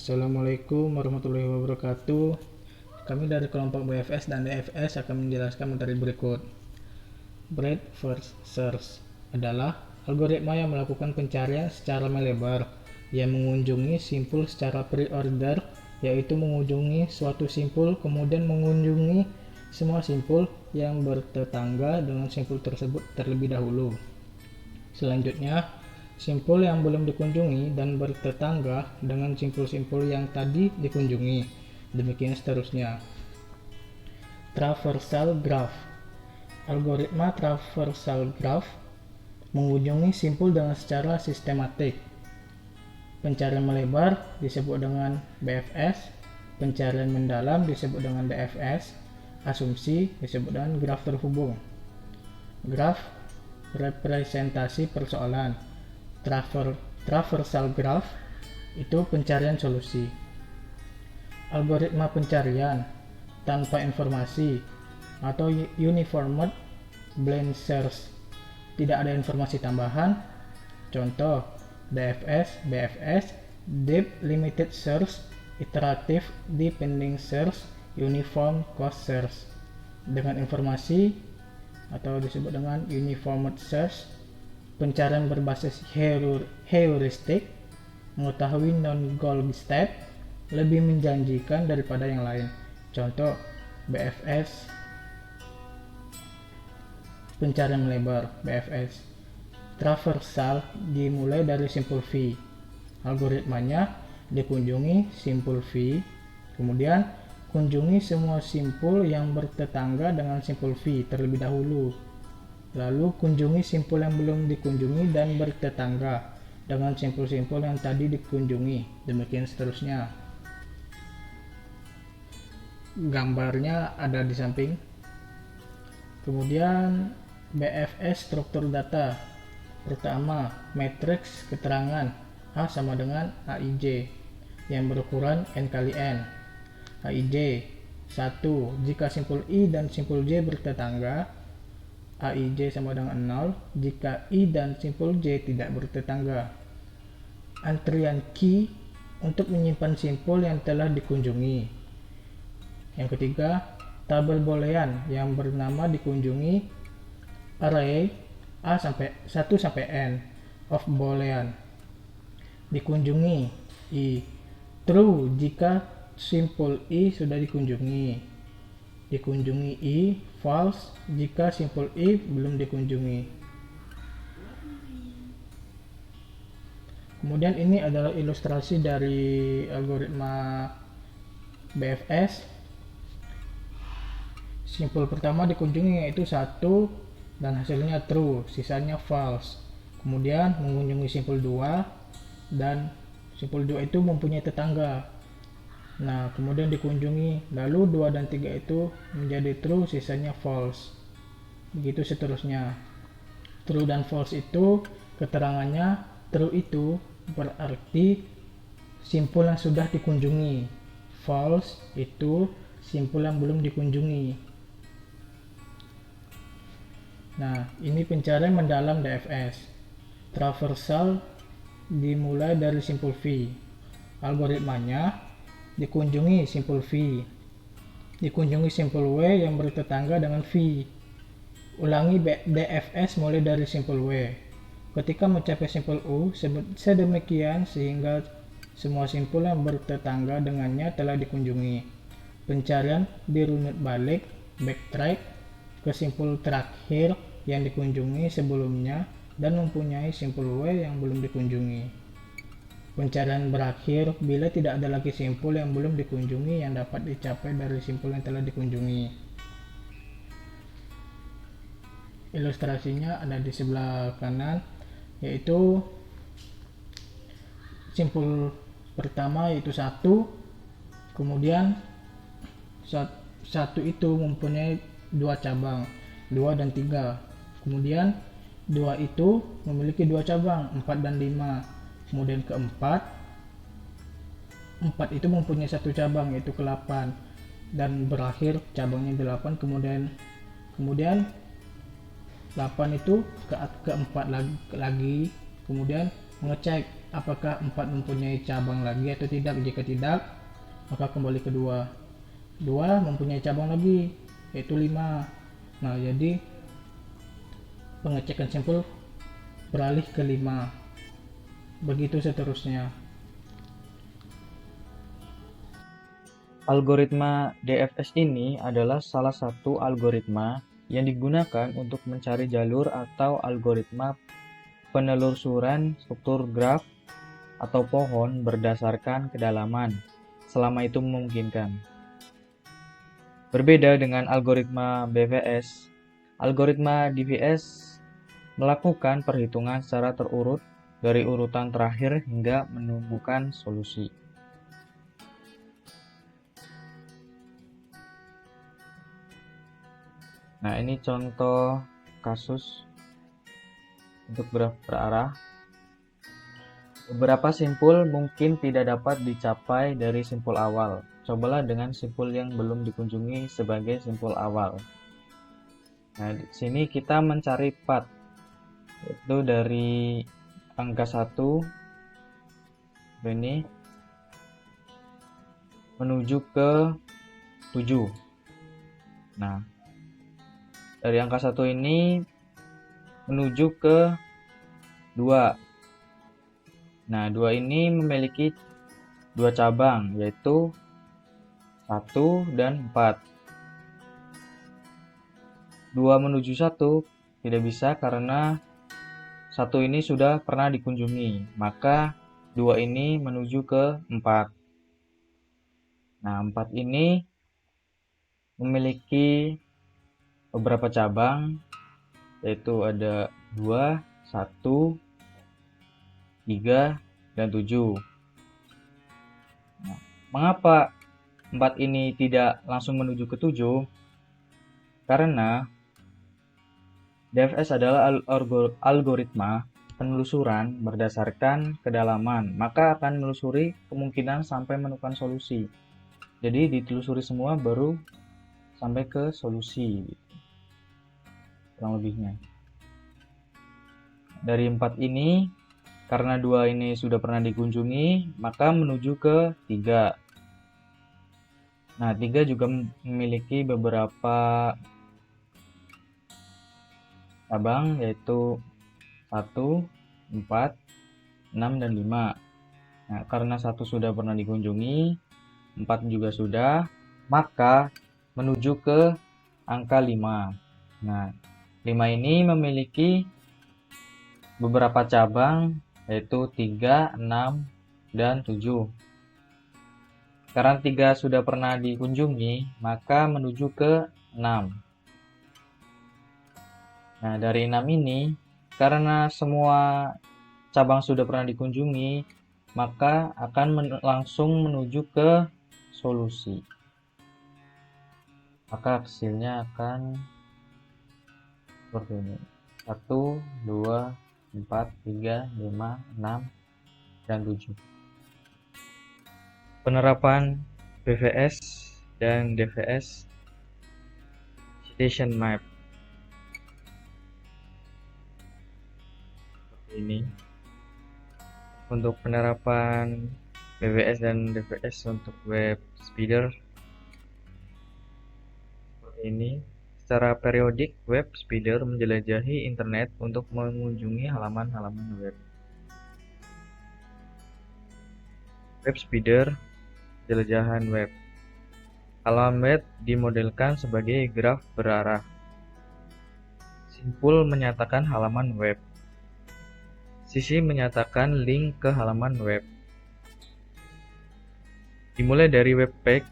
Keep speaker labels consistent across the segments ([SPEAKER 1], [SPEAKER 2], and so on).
[SPEAKER 1] Assalamualaikum warahmatullahi wabarakatuh. Kami dari kelompok BFS dan DFS akan menjelaskan materi berikut. Breadth first search adalah algoritma yang melakukan pencarian secara melebar yang mengunjungi simpul secara pre-order, yaitu mengunjungi suatu simpul kemudian mengunjungi semua simpul yang bertetangga dengan simpul tersebut terlebih dahulu. Selanjutnya, simpul yang belum dikunjungi dan bertetangga dengan simpul-simpul yang tadi dikunjungi. Demikian seterusnya. Traversal graph. Algoritma traversal graph mengunjungi simpul dengan secara sistematik. Pencarian melebar disebut dengan BFS, pencarian mendalam disebut dengan DFS, asumsi disebut dengan graf terhubung. Graf representasi persoalan. Traversal graph itu pencarian solusi. Algoritma pencarian tanpa informasi atau uniformed blind search, tidak ada informasi tambahan. Contoh DFS, BFS, Deep Limited Search, Iterative Depending Search, Uniform Cost Search. Dengan informasi atau disebut dengan uniformed search, pencarian berbasis heuristik, mengetahui non-goal state, lebih menjanjikan daripada yang lain. Contoh BFS, pencarian melebar. BFS traversal dimulai dari simpul V. Algoritmanya dikunjungi simpul V, kemudian kunjungi semua simpul yang bertetangga dengan simpul V terlebih dahulu. Lalu kunjungi simpul yang belum dikunjungi dan bertetangga dengan simpul-simpul yang tadi dikunjungi. Demikian seterusnya. Gambarnya ada di samping. Kemudian BFS struktur data. Pertama, matriks keterangan A sama dengan AIJ yang berukuran N kali N. AIJ 1. Jika simpul I dan simpul J bertetangga, AIJ sama dengan 0 jika I dan simpul J tidak bertetangga. Antrian key untuk menyimpan simpul yang telah dikunjungi. Yang ketiga, tabel boolean yang bernama dikunjungi array A sampai 1 sampai N of boolean. Dikunjungi I. True jika simpul I sudah dikunjungi. Dikunjungi I. False jika simpul I belum dikunjungi. Kemudian ini adalah ilustrasi dari algoritma BFS. Simpul pertama dikunjungi yaitu 1 dan hasilnya true, sisanya false. Kemudian mengunjungi simpul 2 dan simpul 2 itu mempunyai tetangga. Nah, kemudian dikunjungi, lalu 2 dan 3 itu menjadi true, sisanya false. Begitu seterusnya. True dan false itu keterangannya, true itu berarti simpul yang sudah dikunjungi. False itu simpul yang belum dikunjungi. Nah, ini pencarian mendalam DFS. Traversal dimulai dari simpul V. Algoritmanya dikunjungi simpul V, dikunjungi simpul W yang bertetangga dengan V. Ulangi DFS mulai dari simpul W. Ketika mencapai simpul U, sedemikian sehingga semua simpul yang bertetangga dengannya telah dikunjungi. Pencarian dirunut balik, backtrack, ke simpul terakhir yang dikunjungi sebelumnya dan mempunyai simpul W yang belum dikunjungi. Pencarian berakhir bila tidak ada lagi simpul yang belum dikunjungi yang dapat dicapai dari simpul yang telah dikunjungi. Ilustrasinya ada di sebelah kanan, yaitu simpul pertama yaitu 1, kemudian 1 itu mempunyai 2 cabang, 2 dan 3. Kemudian 2 itu memiliki 2 cabang, 4 dan 5. Kemudian keempat, 4 itu mempunyai 1 cabang yaitu ke-8 dan berakhir cabangnya 8. Kemudian 8 itu ke-4 lagi. Kemudian mengecek apakah 4 mempunyai cabang lagi atau tidak. Jika tidak, maka kembali ke 2. 2 mempunyai cabang lagi, yaitu 5. Nah, jadi pengecekan sampel beralih ke 5. Begitu seterusnya.
[SPEAKER 2] Algoritma DFS ini adalah salah satu algoritma yang digunakan untuk mencari jalur atau algoritma penelusuran struktur graf atau pohon berdasarkan kedalaman, selama itu memungkinkan. Berbeda dengan algoritma BVS, algoritma DVS melakukan perhitungan secara terurut dari urutan terakhir hingga menemukan solusi. Nah, ini contoh kasus untuk graf berarah. Beberapa simpul mungkin tidak dapat dicapai dari simpul awal. Cobalah dengan simpul yang belum dikunjungi sebagai simpul awal. Nah, di sini kita mencari path, yaitu dari angka 1 ini menuju ke 7. Nah, dari angka 1 ini menuju ke 2. Nah, 2 ini memiliki 2 cabang, yaitu 1 dan 4. 2 menuju 1 tidak bisa karena 1 ini sudah pernah dikunjungi, maka 2 ini menuju ke 4. Nah, 4 ini memiliki beberapa cabang, yaitu ada 2, 1, 3, dan 7. Nah, mengapa 4 ini tidak langsung menuju ke 7? Karena DFS adalah algoritma penelusuran berdasarkan kedalaman, maka akan menelusuri kemungkinan sampai menemukan solusi. Jadi ditelusuri semua baru sampai ke solusi, kurang lebihnya. Dari 4 ini, karena 2 ini sudah pernah dikunjungi, maka menuju ke 3. Nah, 3 juga memiliki beberapa cabang, yaitu 1, 4, 6, dan 5. Nah, karena 1 sudah pernah dikunjungi, 4 juga sudah, maka menuju ke angka 5. Nah, 5 ini memiliki beberapa cabang, yaitu 3, 6, dan 7. Karena 3 sudah pernah dikunjungi, maka menuju ke 6. Nah, dari 6 ini, karena semua cabang sudah pernah dikunjungi, maka akan langsung menuju ke solusi. Maka hasilnya akan seperti ini. 1, 2, 4, 3, 5, 6, dan 7. Penerapan BVS dan DVS citation map. Ini untuk penerapan BVS dan DVS untuk web speeder seperti ini. Secara periodik, web speeder menjelajahi internet untuk mengunjungi halaman-halaman web. Web speeder, jelajahan web. Halaman web dimodelkan sebagai graf berarah. Simpul menyatakan halaman web. Sisi menyatakan link ke halaman web. Dimulai dari web page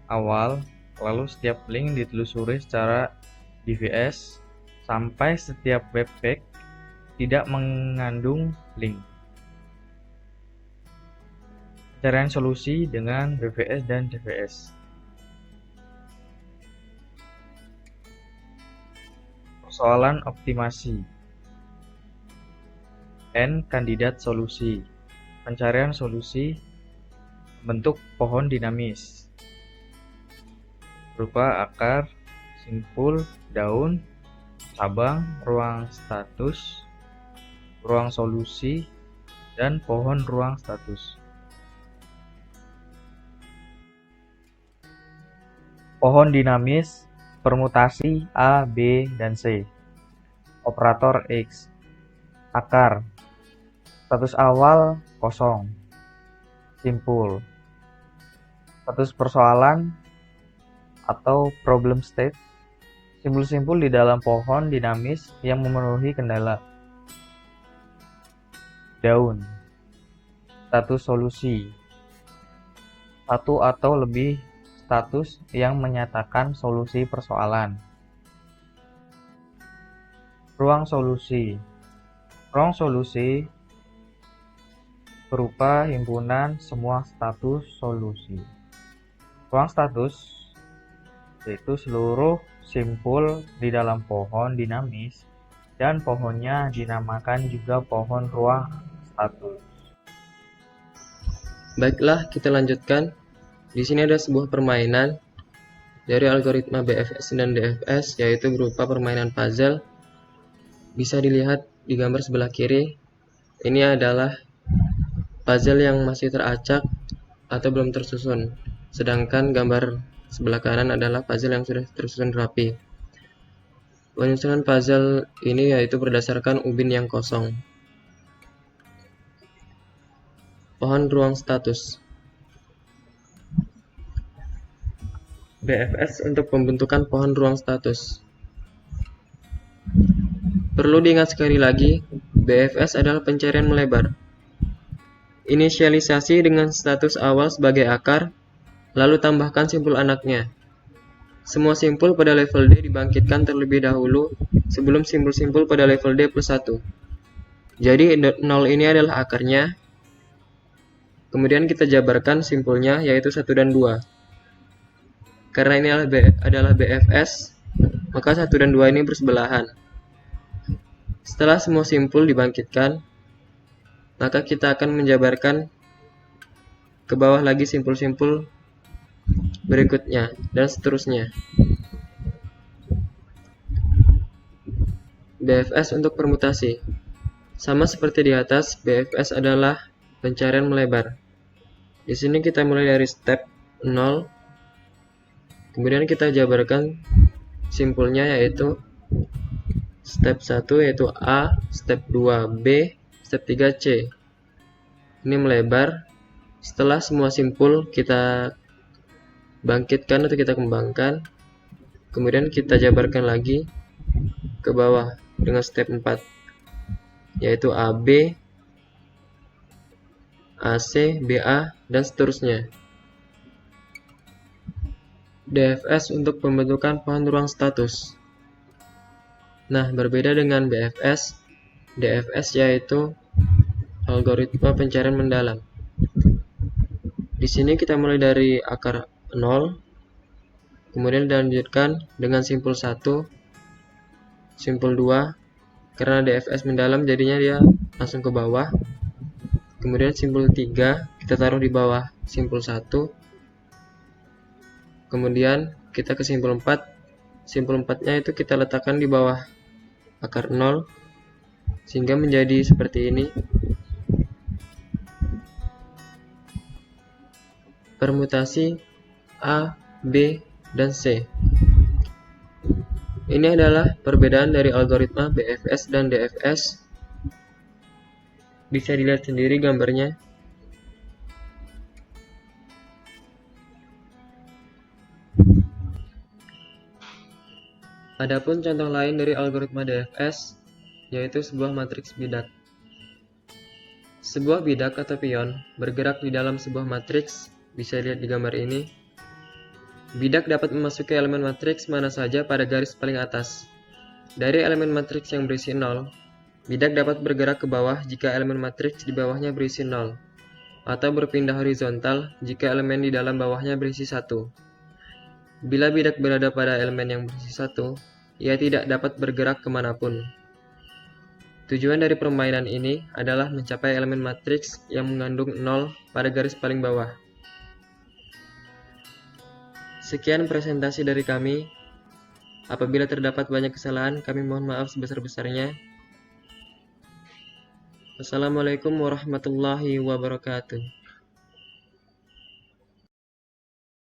[SPEAKER 2] awal, lalu setiap link ditelusuri secara DVS sampai setiap web page tidak mengandung link. Pencarian solusi dengan BVS dan DVS. Persoalan optimasi. N kandidat solusi. Pencarian solusi bentuk pohon dinamis berupa akar, simpul, daun, cabang, ruang status, ruang solusi, dan pohon ruang status. Pohon dinamis, permutasi A, B, dan C. Operator X. Akar. Status awal kosong. Simpul. Status persoalan atau problem state. Simpul-simpul di dalam pohon dinamis yang memenuhi kendala. Daun. Status solusi. Satu atau lebih status yang menyatakan solusi persoalan. Ruang solusi. Ruang solusi berupa himpunan semua status solusi. Ruang status yaitu seluruh simpul di dalam pohon dinamis dan pohonnya dinamakan juga pohon ruang status.
[SPEAKER 3] Baiklah, kita lanjutkan. Di sini ada sebuah permainan dari algoritma BFS dan DFS, yaitu berupa permainan puzzle. Bisa dilihat di gambar sebelah kiri. Ini adalah puzzle yang masih teracak atau belum tersusun. Sedangkan gambar sebelah kanan adalah puzzle yang sudah tersusun rapi. Penyusunan puzzle ini yaitu berdasarkan ubin yang kosong. Pohon ruang status. BFS untuk pembentukan pohon ruang status. Perlu diingat sekali lagi, BFS adalah pencarian melebar. Inisialisasi dengan status awal sebagai akar, lalu tambahkan simpul anaknya. Semua simpul pada level D dibangkitkan terlebih dahulu sebelum simpul-simpul pada level D plus 1. Jadi 0 ini adalah akarnya. Kemudian kita jabarkan simpulnya yaitu 1 dan 2. Karena ini adalah BFS, maka 1 dan 2 ini bersebelahan. Setelah semua simpul dibangkitkan, maka kita akan menjabarkan ke bawah lagi simpul-simpul berikutnya, dan seterusnya. BFS untuk permutasi. Sama seperti di atas, BFS adalah pencarian melebar. Di sini kita mulai dari step 0. Kemudian kita jabarkan simpulnya yaitu step 1 yaitu A, step 2 B, step 3 C. Ini melebar. Setelah semua simpul kita bangkitkan atau kita kembangkan, kemudian kita jabarkan lagi ke bawah dengan step 4 yaitu AB, AC, BA, dan seterusnya. DFS untuk pembentukan pohon ruang status. Nah, berbeda dengan BFS, DFS yaitu algoritma pencarian mendalam. Di sini kita mulai dari akar 0, kemudian dilanjutkan dengan simpul 1, simpul 2, karena DFS mendalam jadinya dia langsung ke bawah. Kemudian simpul 3 kita taruh di bawah simpul 1. Kemudian kita ke simpul 4. Simpul 4-nya itu kita letakkan di bawah akar 0 sehingga menjadi seperti ini. Permutasi A, B, dan C. Ini adalah perbedaan dari algoritma BFS dan DFS. Bisa dilihat sendiri gambarnya. Adapun contoh lain dari algoritma DFS yaitu sebuah matriks bidak. Sebuah bidak atau pion bergerak di dalam sebuah matriks, bisa dilihat di gambar ini. Bidak dapat memasuki elemen matriks mana saja pada garis paling atas. Dari elemen matriks yang berisi 0, bidak dapat bergerak ke bawah jika elemen matriks di bawahnya berisi 0, atau berpindah horizontal jika elemen di dalam bawahnya berisi 1. Bila bidak berada pada elemen yang berisi 1, ia tidak dapat bergerak kemanapun. Tujuan dari permainan ini adalah mencapai elemen matriks yang mengandung 0 pada garis paling bawah. Sekian presentasi dari kami. Apabila terdapat banyak kesalahan, kami mohon maaf sebesar-besarnya. Wassalamualaikum warahmatullahi wabarakatuh.